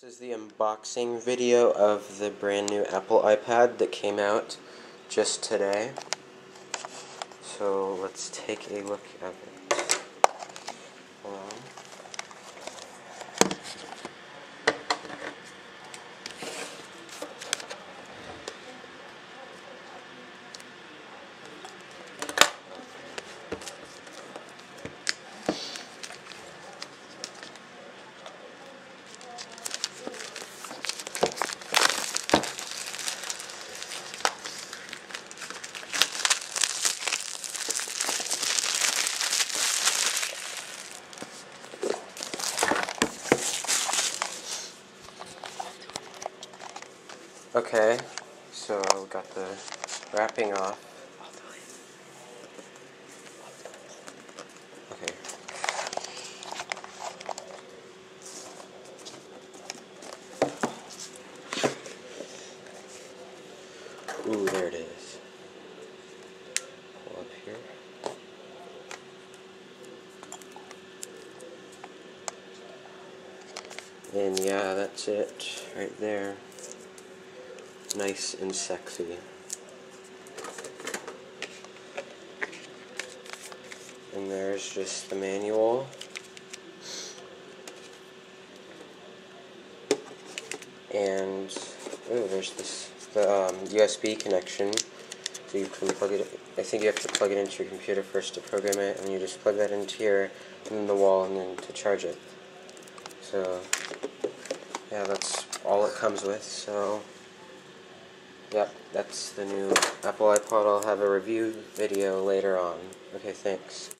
This is the unboxing video of the brand new Apple iPad that came out just today. So let's take a look at it. Hold on. Okay, so we got the wrapping off. Okay. Ooh, there it is. Pull up here. And yeah, that's it right there. Nice and sexy. And there's just the manual. And oh, there's the USB connection. So you can plug it. I think you have to plug it into your computer first to program it, and you just plug that into here, and then the wall, and then to charge it. So yeah, that's all it comes with. So yep, that's the new Apple iPod. I'll have a review video later on. Okay, thanks.